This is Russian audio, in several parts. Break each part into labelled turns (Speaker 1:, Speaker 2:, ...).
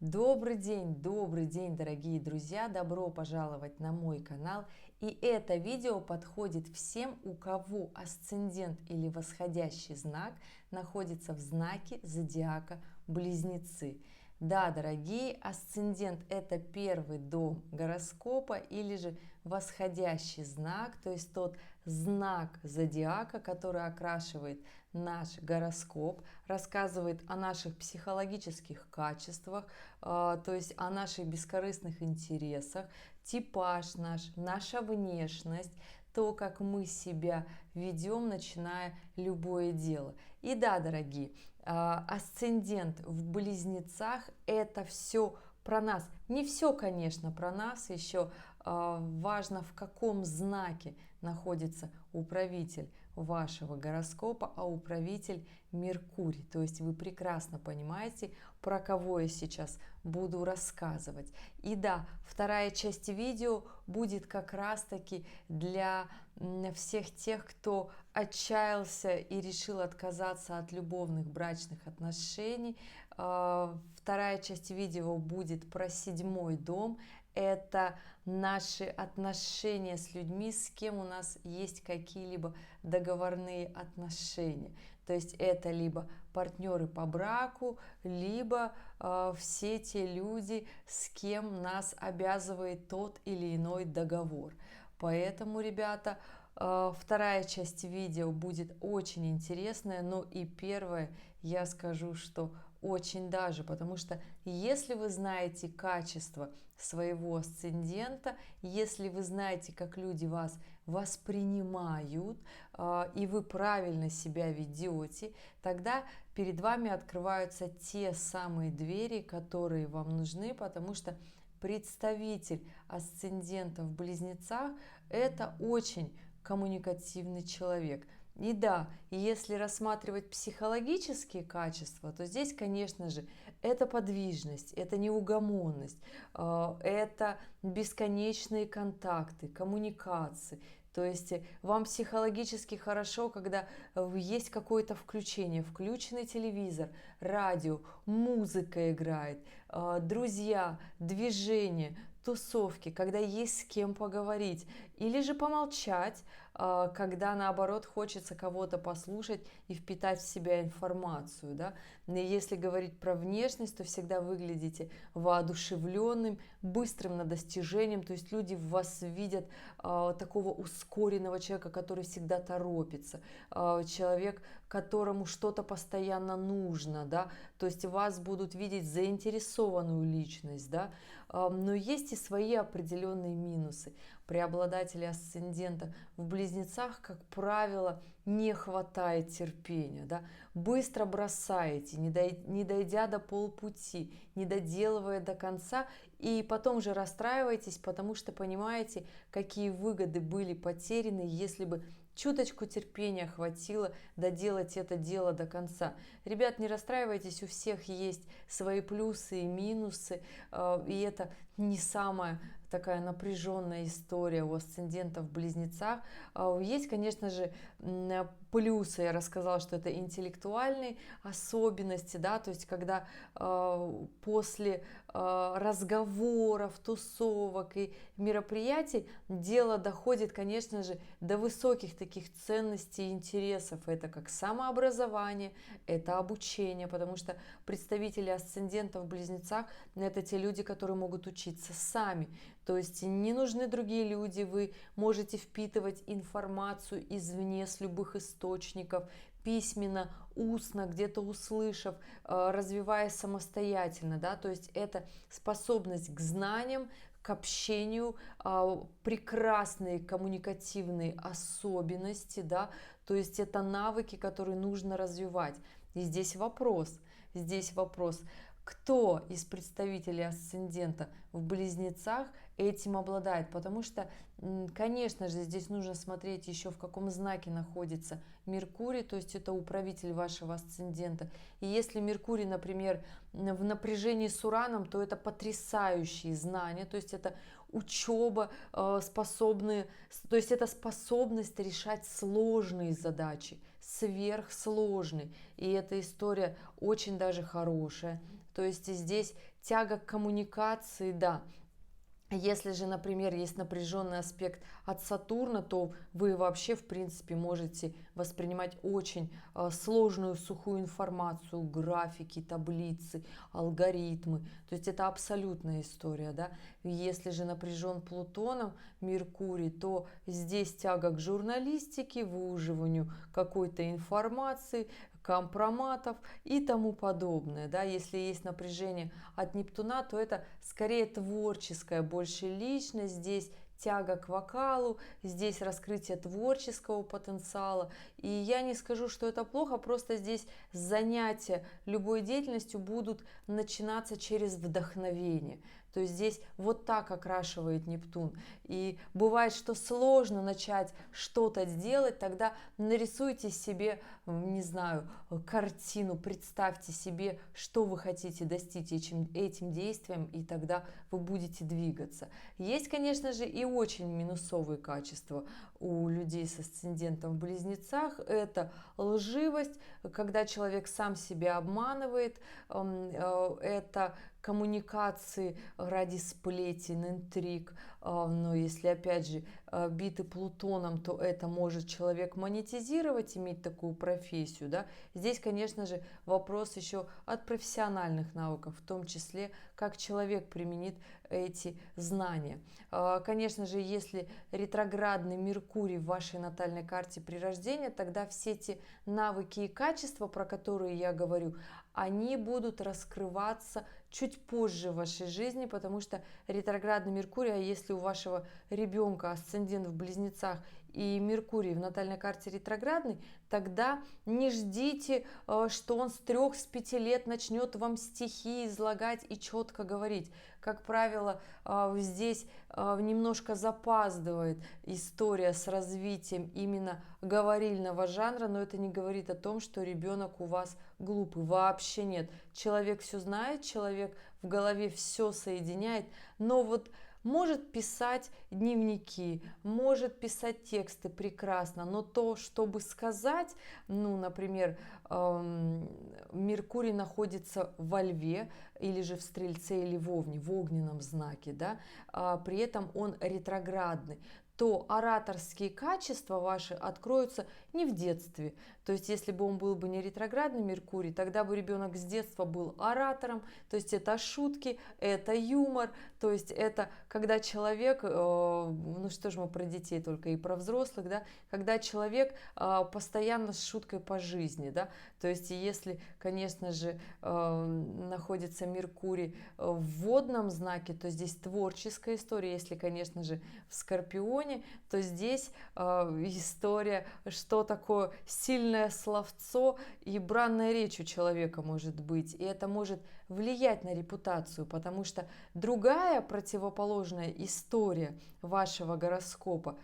Speaker 1: Добрый день, дорогие друзья! Добро пожаловать на мой канал. И это видео подходит всем, у кого асцендент или восходящий знак находится в знаке зодиака Близнецы. Да, дорогие, асцендент – это первый дом гороскопа или же восходящий знак, то есть тот знак зодиака, который окрашивает наш гороскоп, рассказывает о наших психологических качествах, то есть о наших бескорыстных интересах, типаж наш, наша внешность, то, как мы себя ведем, начиная любое дело. И да, дорогие, асцендент в Близнецах – это все про нас. Не все, конечно, про нас, еще важно, в каком знаке находится управитель вашего гороскопа, а управитель Меркурий. То есть вы прекрасно понимаете, про кого я сейчас буду рассказывать. И да, вторая часть видео будет как раз-таки для всех тех, кто отчаялся и решил отказаться от любовных брачных отношений. Вторая часть видео будет про 7-й дом. Это наши отношения с людьми, с кем у нас есть какие-либо договорные отношения. То есть это либо партнеры по браку, либо все те люди, с кем нас обязывает тот или иной договор. Поэтому, ребята, вторая часть видео будет очень интересная, но и первая, я скажу, что очень даже, потому что если вы знаете качество своего асцендента, если вы знаете, как люди вас воспринимают, и вы правильно себя ведете, тогда перед вами открываются те самые двери, которые вам нужны, потому что представитель асцендента в Близнецах – это очень коммуникативный человек. И да, если рассматривать психологические качества, то здесь, конечно же, это подвижность, это неугомонность, это бесконечные контакты, коммуникации. То есть вам психологически хорошо, когда есть какое-то включение, включенный телевизор, радио, музыка играет, друзья, движение, тусовки, когда есть с кем поговорить, или же помолчать, когда наоборот хочется кого-то послушать и впитать в себя информацию. Да? Если говорить про внешность, то всегда выглядите воодушевленным, быстрым на достижением, то есть люди в вас видят такого ускоренного человека, который всегда торопится, человек, которому что-то постоянно нужно, да? То есть вас будут видеть заинтересованную личность, да? Но есть и свои определенные минусы. Преобладатели асцендента в Близнецах, как правило, не хватает терпения, да? Быстро бросаете, не дойдя до полпути, не доделывая до конца, и потом же расстраиваетесь, потому что понимаете, какие выгоды были потеряны, если бы чуточку терпения хватило доделать это дело до конца. Ребят, не расстраивайтесь, у всех есть свои плюсы и минусы, и это не самая такая напряженная история у асцендентов в Близнецах. Есть, конечно же, плюсы. Я рассказала, что это интеллектуальные особенности, да, то есть когда после разговоров, тусовок и мероприятий дело доходит, конечно же, до высоких таких ценностей и интересов. Это как самообразование, это обучение, потому что представители асцендентов в Близнецах – это те люди, которые могут учиться сами. То есть не нужны другие люди, вы можете впитывать информацию извне с любых источников, письменно, устно, где-то услышав, развиваясь самостоятельно. Да? То есть это способность к знаниям, к общению, прекрасные коммуникативные особенности, да? То есть это навыки, которые нужно развивать. И здесь вопрос, кто из представителей асцендента в Близнецах этим обладает, потому что, конечно же, здесь нужно смотреть еще, в каком знаке находится Меркурий, то есть это управитель вашего асцендента. И если Меркурий, например, в напряжении с Ураном, то это потрясающие знания, то есть это учеба, то есть это способность решать сложные задачи, сверхсложные. И эта история очень даже хорошая. То есть здесь тяга к коммуникации, да. Если же, например, есть напряженный аспект от Сатурна, то вы вообще, в принципе, можете воспринимать очень сложную, сухую информацию, графики, таблицы, алгоритмы. То есть это абсолютная история, да. Если же напряжен Плутоном Меркурий, то здесь тяга к журналистике, выуживанию какой-то информации, компроматов и тому подобное. Да? Если есть напряжение от Нептуна, то это скорее творческая больше личность, здесь тяга к вокалу, здесь раскрытие творческого потенциала. И я не скажу, что это плохо, просто здесь занятия любой деятельностью будут начинаться через вдохновение. То есть здесь вот так окрашивает Нептун. И бывает, что сложно начать что-то делать, тогда нарисуйте себе, не знаю, картину, представьте себе, что вы хотите достичь этим действием, и тогда вы будете двигаться. Есть, конечно же, и очень минусовые качества у людей с асцендентом в Близнецах. Это лживость, когда человек сам себя обманывает, это коммуникации ради сплетен, интриг. Но если, опять же, биты Плутоном, то это может человек монетизировать, иметь такую профессию. Да? Здесь, конечно же, вопрос еще от профессиональных навыков, в том числе, как человек применит эти знания. Конечно же, если ретроградный Меркурий в вашей натальной карте при рождении, тогда все эти навыки и качества, про которые я говорю, они будут раскрываться чуть позже в вашей жизни, потому что ретроградный Меркурий, а если у вашего ребенка асцендент в Близнецах и Меркурий в натальной карте ретроградный, тогда не ждите, что он с 3-5 лет начнет вам стихи излагать и четко говорить. Как правило, здесь немножко запаздывает история с развитием именно говорильного жанра, но это не говорит о том, что ребенок у вас глупый. Вообще нет. Человек все знает, человек в голове все соединяет, но вот может писать дневники, может писать тексты прекрасно, но то, чтобы сказать, ну, например, Меркурий находится во Льве, или же в Стрельце, или в Овне, в огненном знаке, да, при этом он ретроградный, то ораторские качества ваши откроются не в детстве. То есть, если бы он был бы не ретроградный Меркурий, тогда бы ребенок с детства был оратором, то есть это шутки, это юмор, то есть это когда человек, ну что же мы про детей только и про взрослых, да, когда человек постоянно с шуткой по жизни, да, то есть если, конечно же, находится Меркурий в водном знаке, то здесь творческая история, если, конечно же, в Скорпионе, то здесь история, что такое сильное словцо и бранная речь у человека может быть. И это может влиять на репутацию, потому что другая противоположная история вашего гороскопа,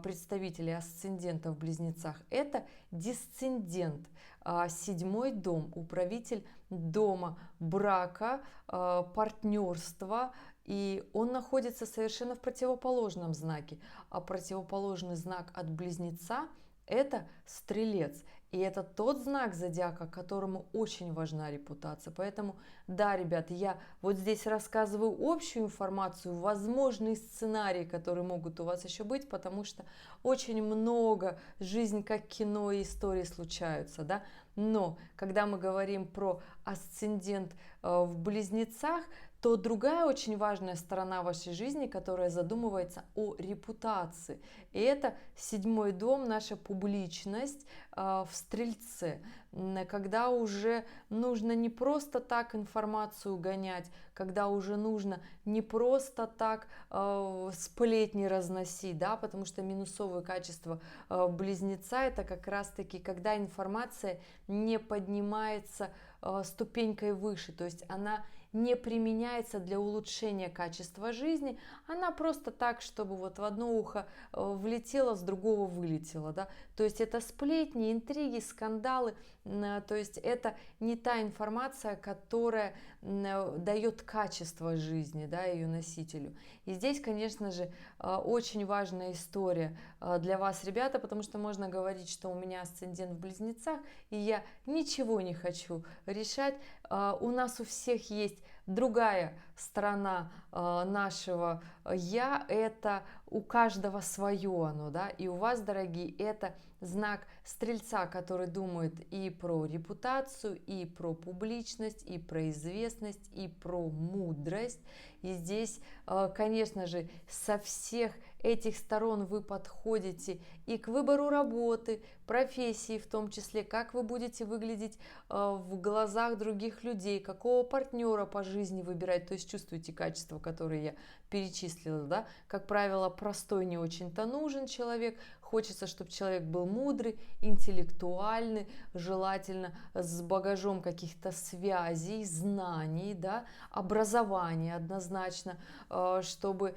Speaker 1: представителей асцендента в Близнецах, это дисцендент, 7-й дом, управитель дома брака, партнерства, и он находится совершенно в противоположном знаке. А противоположный знак от Близнеца – это Стрелец. И это тот знак зодиака, которому очень важна репутация. Поэтому, да, ребят, я вот здесь рассказываю общую информацию, возможные сценарии, которые могут у вас еще быть, потому что очень много жизнь как кино и истории случаются, да. Но когда мы говорим про асцендент в Близнецах, то другая очень важная сторона вашей жизни, которая задумывается о репутации. И это 7-й дом, наша публичность в Стрельце, когда уже нужно не просто так информацию гонять, когда уже нужно не просто так сплетни разносить, да, потому что минусовые качества Близнеца – это как раз-таки, когда информация не поднимается ступенькой выше, то есть она не применяется для улучшения качества жизни, она просто так, чтобы вот в одно ухо влетело, с другого вылетело, да, то есть это сплетни, интриги, скандалы, то есть это не та информация, которая дает качество жизни, да, ее носителю. И здесь, конечно же, очень важная история для вас, ребята, потому что можно говорить, что у меня асцендент в Близнецах, и я ничего не хочу решать. У нас у всех есть другая сторона нашего «я», это у каждого свое оно, да, и у вас, дорогие, это знак Стрельца, который думает и про репутацию, и про публичность, и про известность, и про мудрость. И здесь, конечно же, со всех этих сторон вы подходите и к выбору работы, профессии в том числе, как вы будете выглядеть в глазах других людей, какого партнера по жизни выбирать, то есть чувствуете качества, которые я перечислила, да, как правило, простой не очень-то нужен человек, хочется, чтобы человек был мудрый, интеллектуальный, желательно с багажом каких-то связей, знаний, да, образования однозначно, чтобы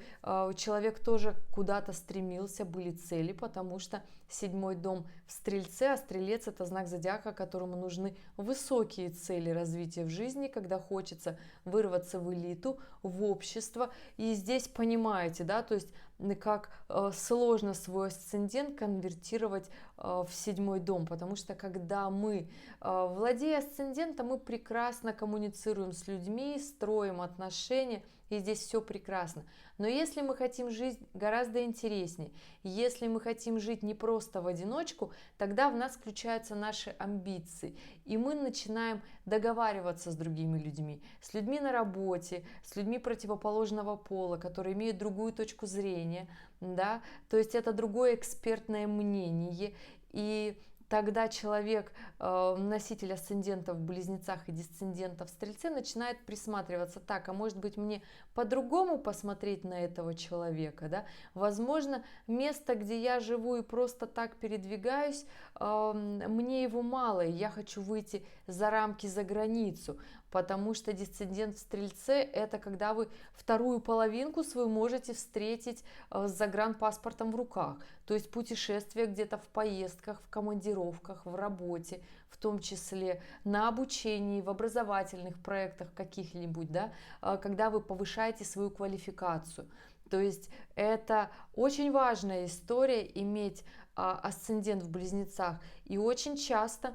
Speaker 1: человек тоже куда-то стремился, были цели, потому что 7-й дом в Стрельце, а Стрелец — это знак зодиака, которому нужны высокие цели развития в жизни, когда хочется вырваться в элиту, в общество. И здесь понимаете, да, то есть как сложно свой асцендент конвертировать в 7-й дом, потому что когда мы, владея асцендентом, мы прекрасно коммуницируем с людьми, строим отношения, и здесь все прекрасно. Но если мы хотим жить гораздо интереснее, если мы хотим жить не просто в одиночку, тогда в нас включаются наши амбиции, и мы начинаем договариваться с другими людьми, с людьми на работе, с людьми противоположного пола, которые имеют другую точку зрения, да, то есть это другое экспертное мнение, и тогда человек, носитель асцендента в Близнецах и дисцендента в Стрельце, начинает присматриваться: так, а может быть мне по-другому посмотреть на этого человека, да? Возможно, место, где я живу и просто так передвигаюсь, мне его мало, и я хочу выйти за рамки, за границу, потому что дисцендент в Стрельце — это когда вы вторую половинку свою можете встретить с загранпаспортом в руках, то есть путешествия где-то в поездках, в командировках, в работе, в том числе на обучении, в образовательных проектах каких-нибудь, да, когда вы повышаете свою квалификацию. То есть это очень важная история — иметь асцендент в Близнецах, и очень часто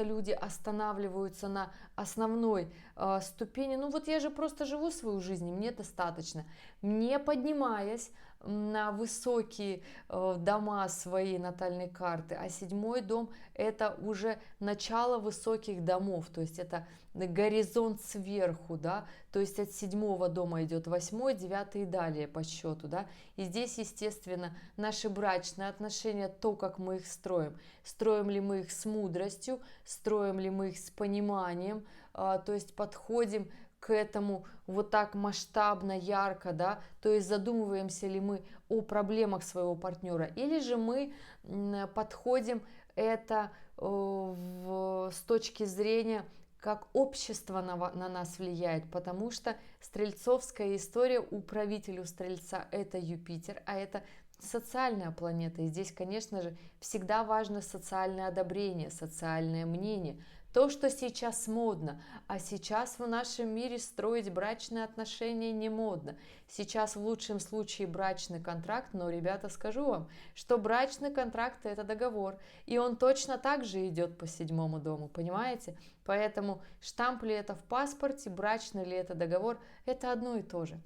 Speaker 1: люди останавливаются на основной ступени. Ну вот я же просто живу свою жизнь, и мне достаточно. Не поднимаясь на высокие дома своей натальной карты, а 7-й дом — это уже начало высоких домов, то есть это горизонт сверху, да, то есть от 7-го дома идет 8-й, 9-й и далее по счету, да, и здесь, естественно, наши брачные отношения, то, как мы их строим ли мы их с мудростью, строим ли мы их с пониманием, то есть подходим к этому вот так масштабно, ярко, да, то есть задумываемся ли мы о проблемах своего партнера, или же мы подходим это с точки зрения, как общество на нас влияет, потому что стрельцовская история, управитель у Стрельца — это Юпитер, а это социальная планета, и здесь, конечно же, всегда важно социальное одобрение, социальное мнение, то, что сейчас модно, а сейчас в нашем мире строить брачные отношения не модно. Сейчас в лучшем случае брачный контракт, но, ребята, скажу вам, что брачный контракт — это договор, и он точно так же идет по 7-му дому, понимаете? Поэтому штамп ли это в паспорте, брачный ли это договор — это одно и то же.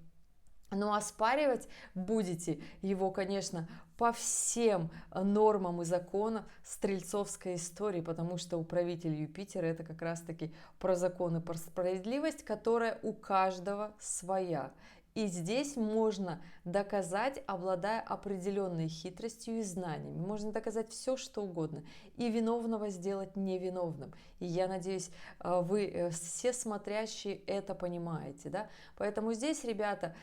Speaker 1: Но оспаривать будете его, конечно, по всем нормам и законам стрельцовской истории, потому что управитель Юпитера — это как раз-таки про законы, про справедливость, которая у каждого своя. И здесь можно доказать, обладая определенной хитростью и знаниями. Можно доказать все, что угодно. И виновного сделать невиновным. И я надеюсь, вы все смотрящие это понимаете. Да? Поэтому здесь, ребята,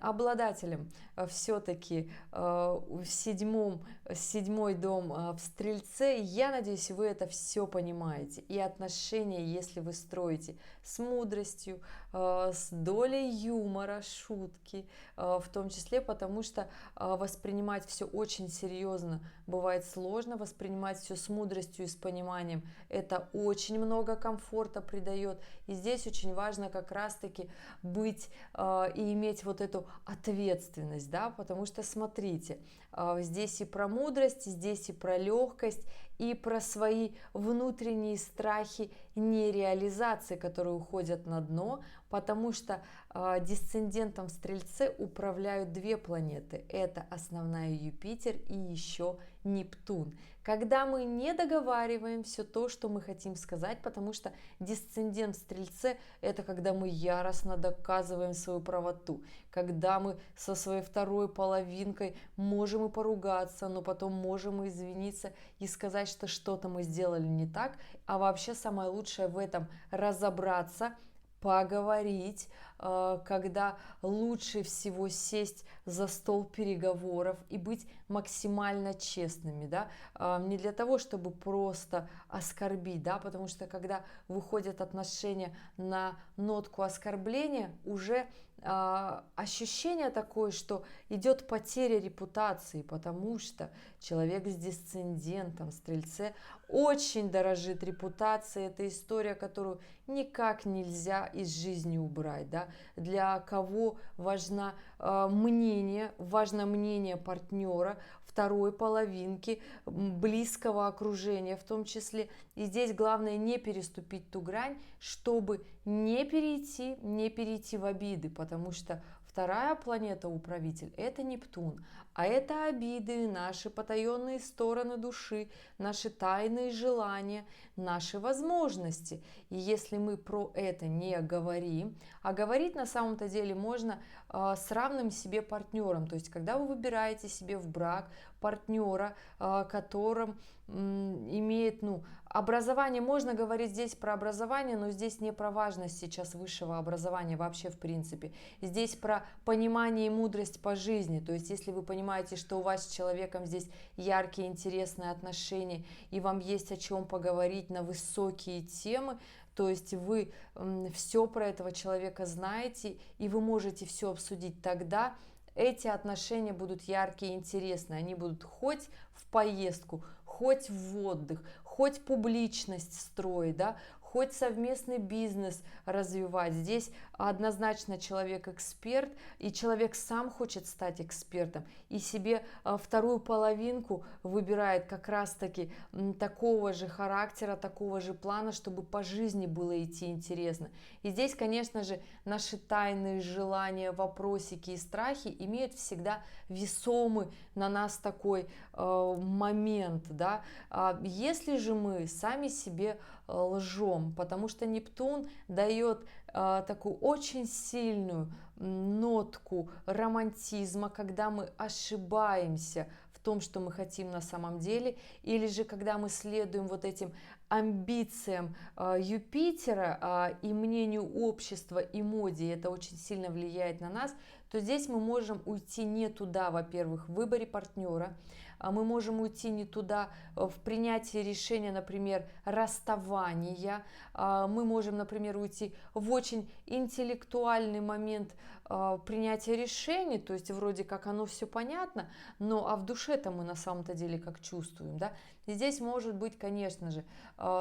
Speaker 1: обладателем все-таки 7-й дом в Стрельце, я надеюсь, вы это все понимаете. И отношения, если вы строите с мудростью, с долей юмора, шутки, шутки, в том числе потому что воспринимать все очень серьезно бывает сложно, воспринимать все с мудростью и с пониманием это очень много комфорта придает. И здесь очень важно как раз-таки быть и иметь вот эту ответственность, да, потому что смотрите, здесь и про мудрость, здесь и про легкость, и про свои внутренние страхи нереализации, которые уходят на дно, потому что дисцендентом в Стрельце управляют две планеты. Это основная Юпитер и еще Нептун. Когда мы не договариваем все то, что мы хотим сказать, потому что дисцендент в Стрельце – это когда мы яростно доказываем свою правоту, когда мы со своей второй половинкой можем и поругаться, но потом можем и извиниться и сказать, что что-то мы сделали не так, а вообще самое лучшее в этом разобраться, поговорить, когда лучше всего сесть за стол переговоров и быть максимально честными, да, не для того, чтобы просто оскорбить, да, потому что когда выходят отношения на нотку оскорбления, уже ощущение такое, что идет потеря репутации, потому что человек с дисцендентом в Стрельце очень дорожит репутацией. Это история, которую никак нельзя из жизни убрать, да? Для кого важно мнение партнера, второй половинки, близкого окружения в том числе. И здесь главное не переступить ту грань, чтобы не перейти в обиды, потому что вторая планета управитель – это Нептун, а это обиды, наши потаенные стороны души, наши тайные желания, наши возможности. И если мы про это не говорим, а говорить на самом-то деле можно с равным себе партнером, то есть когда вы выбираете себе в брак партнера, которым имеет, образование, можно говорить здесь про образование, но здесь не про важность сейчас высшего образования вообще в принципе. Здесь про понимание и мудрость по жизни. То есть если вы понимаете, что у вас с человеком здесь яркие, интересные отношения, и вам есть о чем поговорить на высокие темы, то есть вы все про этого человека знаете, и вы можете все обсудить, тогда эти отношения будут яркие и интересные. Они будут хоть в поездку, хоть в отдых, хоть публичность строить, да, хоть совместный бизнес развивать. Здесь однозначно человек эксперт, и человек сам хочет стать экспертом, и себе вторую половинку выбирает как раз-таки такого же характера, такого же плана, чтобы по жизни было идти интересно. И здесь, конечно же, наши тайные желания, вопросики и страхи имеют всегда весомый на нас такой момент, да. Если же мы сами себе лжем, потому что Нептун дает такую очень сильную нотку романтизма, когда мы ошибаемся в том, что мы хотим на самом деле, или же когда мы следуем вот этим амбициям Юпитера и мнению общества и моде, и это очень сильно влияет на нас, то здесь мы можем уйти не туда, во-первых, в выборе партнера, мы можем уйти не туда в принятии решения, например, расставания, мы можем, например, уйти в очень интеллектуальный момент принятия решений, то есть вроде как оно все понятно, но в душе-то мы на самом-то деле как чувствуем, да? И здесь может быть, конечно же,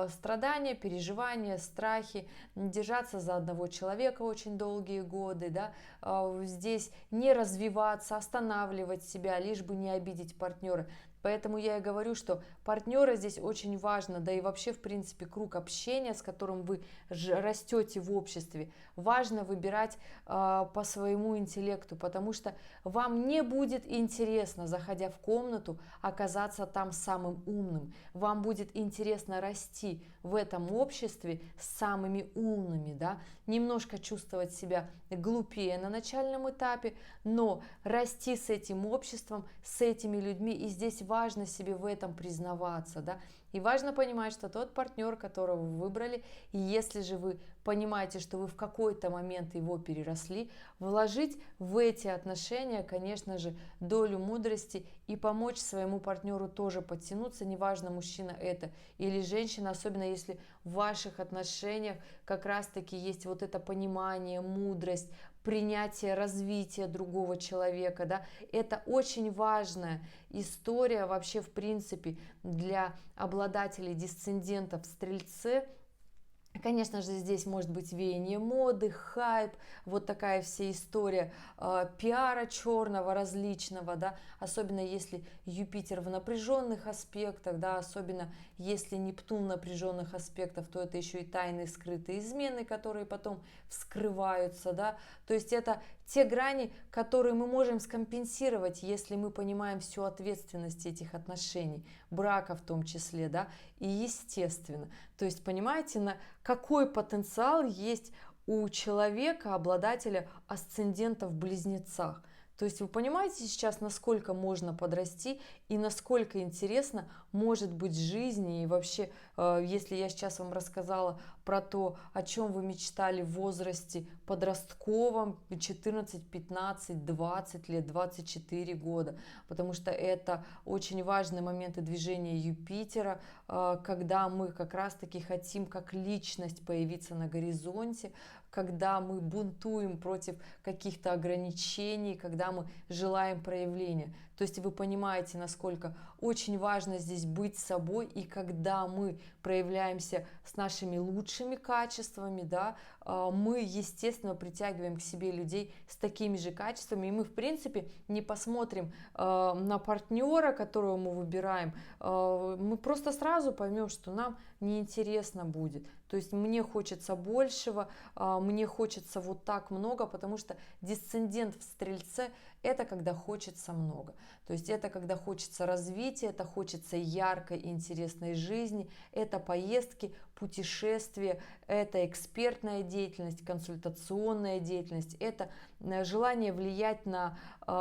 Speaker 1: страдания, переживания, страхи, держаться за одного человека очень долгие годы, да? Здесь не развиваться, останавливать себя, лишь бы не обидеть партнера. Поэтому я и говорю, что партнера здесь очень важно, да и вообще, в принципе, круг общения, с которым вы растете в обществе, важно выбирать по своему интеллекту, потому что вам не будет интересно, заходя в комнату, оказаться там самым умным. Вам будет интересно расти в этом обществе с самыми умными, да, немножко чувствовать себя глупее на начальном этапе, но расти с этим обществом, с этими людьми, и здесь важно себе в этом признаваться, да, И важно понимать, что тот партнер, которого вы выбрали, и если же вы понимаете, что вы в какой-то момент его переросли, вложить в эти отношения, конечно же, долю мудрости и помочь своему партнеру тоже подтянуться, неважно, мужчина это или женщина, особенно если в ваших отношениях как раз-таки есть вот это понимание, мудрость, принятие, развитие другого человека, да, это очень важная история вообще в принципе для обладателей дисцендентов в Стрельце. Конечно же, здесь может быть веяние моды, хайп, вот такая вся история пиара черного, различного, да, особенно если Юпитер в напряженных аспектах, да, особенно если Нептун в напряженных аспектах, то это еще и тайные скрытые измены, которые потом вскрываются, да, то есть это те грани, которые мы можем скомпенсировать, если мы понимаем всю ответственность этих отношений, брака в том числе, да, и естественно. То есть понимаете, на какой потенциал есть у человека, обладателя асцендента в Близнецах. То есть вы понимаете сейчас, насколько можно подрасти и насколько интересно может быть жизнь. И вообще, если я сейчас вам рассказала про то, о чем вы мечтали в возрасте подростковом, 14, 15, 20 лет, 24 года, потому что это очень важные моменты движения Юпитера, когда мы как раз-таки хотим как личность появиться на горизонте, когда мы бунтуем против каких-то ограничений, когда мы желаем проявления. То есть вы понимаете, насколько очень важно здесь быть собой, и когда мы проявляемся с нашими лучшими качествами, да, мы, естественно, притягиваем к себе людей с такими же качествами, и мы, в принципе, не посмотрим на партнера, которого мы выбираем, мы просто сразу поймем, что нам неинтересно будет. То есть мне хочется большего, мне хочется вот так много, потому что дисцендент в Стрельце – это когда хочется много. То есть это когда хочется развития, это хочется яркой и интересной жизни, это поездки, путешествия, это экспертная деятельность, консультационная деятельность, это желание влиять на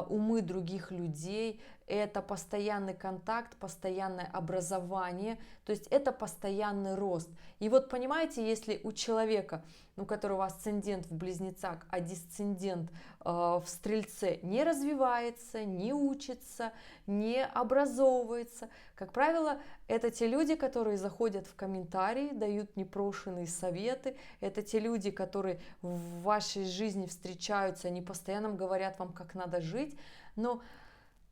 Speaker 1: умы других людей, это постоянный контакт, постоянное образование, то есть это постоянный рост. И вот понимаете, если у человека, у которого асцендент в Близнецах, а дисцендент в Стрельце не развивается, не учится, не образовывается, как правило, это те люди, которые заходят в комментарии, дают непрошенные советы, это те люди, которые в вашей жизни встречаются, они постоянно говорят вам, как надо жить, но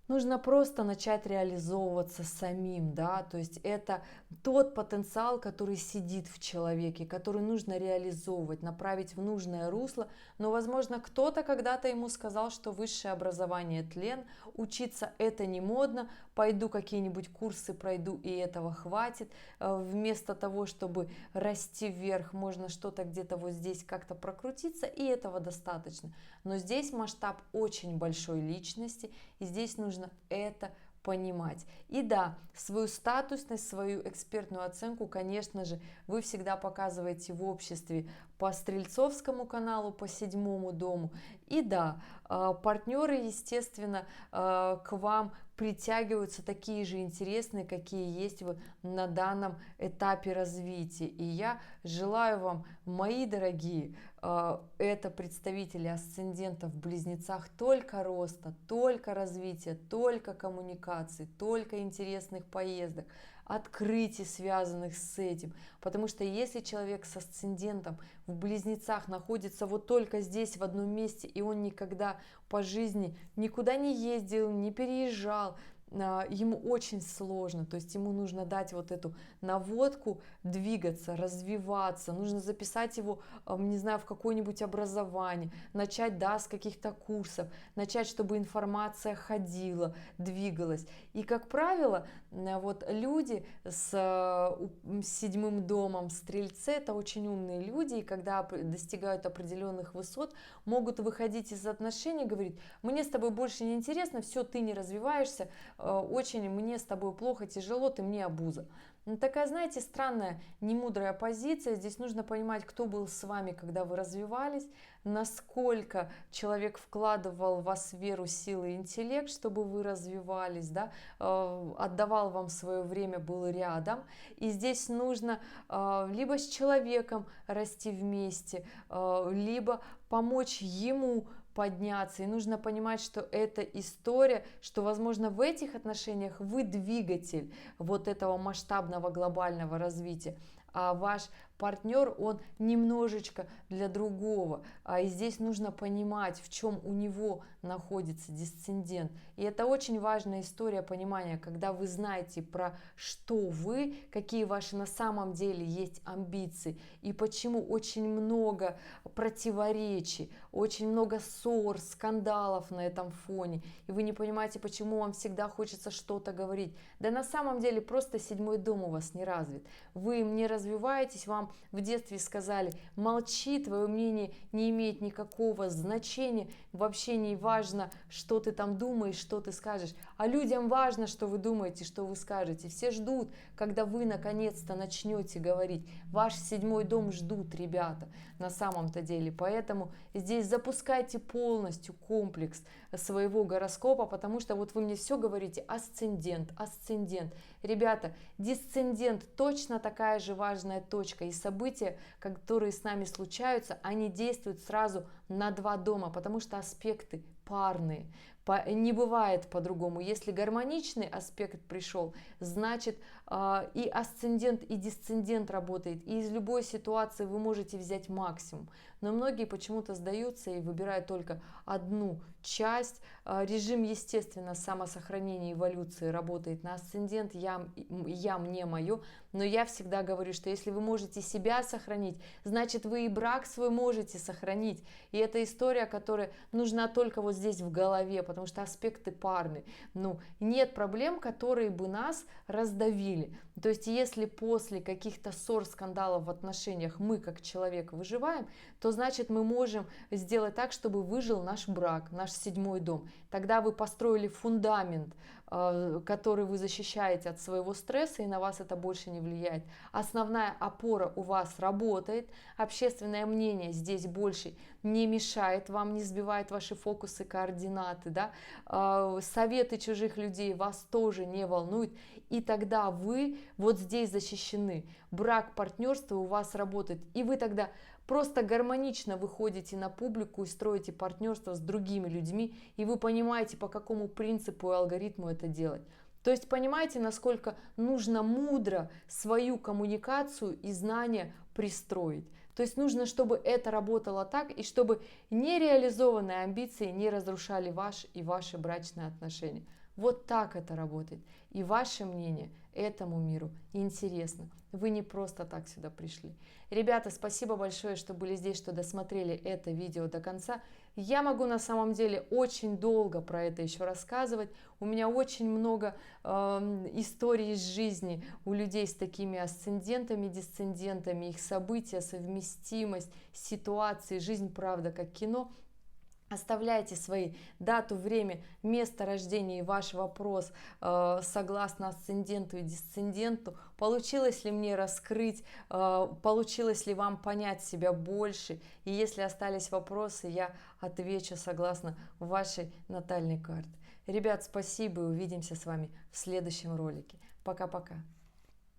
Speaker 1: нужно просто начать реализовываться самим, да, то есть это тот потенциал, который сидит в человеке, который нужно реализовывать, направить в нужное русло, но, возможно, кто-то когда-то ему сказал, что высшее образование тлен, учиться это не модно, пойду какие-нибудь курсы пройду и этого хватит, вместо того, чтобы расти вверх, можно что-то где-то вот здесь как-то прокрутиться, и этого достаточно. Но здесь масштаб очень большой личности, и здесь нужно это понимать. И да, свою статусность, свою экспертную оценку, конечно же, вы всегда показываете в обществе по Стрельцовскому каналу, по 7-му дому. И да, партнеры, естественно, к вам притягиваются такие же интересные, какие есть вы на данном этапе развития. И я желаю вам, мои дорогие, это представители асцендентов в Близнецах, только роста, только развития, только коммуникаций, только интересных поездок, открытий, связанных с этим. Потому что если человек с асцендентом в Близнецах находится вот только здесь, в одном месте, и он никогда по жизни никуда не ездил, не переезжал, ему очень сложно, то есть ему нужно дать вот эту наводку, двигаться, развиваться, нужно записать его, не знаю, в какое-нибудь образование, начать, да, с каких-то курсов, начать, чтобы информация ходила, двигалась. И, как правило, вот люди с 7-м домом в Стрельце, это очень умные люди, и когда достигают определенных высот, могут выходить из отношений и говорить: мне с тобой больше не интересно, все, ты не развиваешься, очень мне с тобой плохо, тяжело, ты мне обуза. Ну, такая, знаете, странная, немудрая позиция. Здесь нужно понимать, кто был с вами, когда вы развивались, насколько человек вкладывал в вас веру, силы и интеллект, чтобы вы развивались, да, отдавал вам свое время, был рядом. И здесь нужно либо с человеком расти вместе, либо помочь ему подняться. И нужно понимать, что это история, что, возможно, в этих отношениях вы двигатель вот этого масштабного глобального развития, а ваш партнер, он немножечко для другого. И здесь нужно понимать, в чем у него находится дисцендент. И это очень важная история понимания, когда вы знаете, про что вы, какие ваши на самом деле есть амбиции, и почему очень много противоречий, очень много ссор, скандалов на этом фоне, и вы не понимаете, почему вам всегда хочется что-то говорить. Да на самом деле просто 7-й дом у вас не развит. Вы не развиваетесь, вам в детстве сказали: молчи, твое мнение не имеет никакого значения, вообще не важно, что ты там думаешь, что ты скажешь, а людям важно, что вы думаете, что вы скажете. Все ждут, когда вы наконец-то начнете говорить. Ваш 7-й дом ждут, ребята, на самом-то деле. Поэтому здесь запускайте полностью комплекс своего гороскопа, потому что вот вы мне все говорите: асцендент, асцендент. Ребята, дисцендент точно такая же важная точка, и события, которые с нами случаются, они действуют сразу на 2 дома, потому что аспекты парные. Не бывает по-другому. Если гармоничный аспект пришел, значит и асцендент, и дисцендент работает. И из любой ситуации вы можете взять максимум. Но многие почему-то сдаются и выбирают только одну часть. Режим, естественно, самосохранения, эволюции работает на асцендент. Я, мне, мое. Но я всегда говорю, что если вы можете себя сохранить, значит, вы и брак свой можете сохранить. И это история, которая нужна только вот здесь в голове, потому что аспекты парны. Ну, нет проблем, которые бы нас раздавили. То есть, если после каких-то ссор, скандалов в отношениях мы, как человек, выживаем, то значит, мы можем сделать так, чтобы выжил наш брак, наш 7-й дом. Тогда вы построили фундамент, который вы защищаете от своего стресса, и на вас это больше не влияет. Основная опора у вас работает, общественное мнение здесь больше не мешает вам, не сбивает ваши фокусы, координаты, да? Советы чужих людей вас тоже не волнуют, и тогда вы вот здесь защищены. Брак, партнерство у вас работает, и вы тогда просто гармонично выходите на публику и строите партнерство с другими людьми, и вы понимаете, по какому принципу и алгоритму это делать. То есть понимаете, насколько нужно мудро свою коммуникацию и знания пристроить. То есть нужно, чтобы это работало так, и чтобы нереализованные амбиции не разрушали ваш и ваши брачные отношения. Вот так это работает. И ваше мнение этому миру интересно. Вы не просто так сюда пришли. Ребята, спасибо большое, что были здесь, что досмотрели это видео до конца. Я могу на самом деле очень долго про это еще рассказывать. У меня очень много историй из жизни у людей с такими асцендентами, дисцендентами, их события, совместимость, ситуации, жизнь, правда, как кино. Оставляйте свои дату, время, место рождения и ваш вопрос согласно асценденту и дисценденту. Получилось ли мне раскрыть, получилось ли вам понять себя больше? И если остались вопросы, я отвечу согласно вашей натальной карте. Ребят, спасибо и увидимся с вами в следующем ролике. Пока-пока.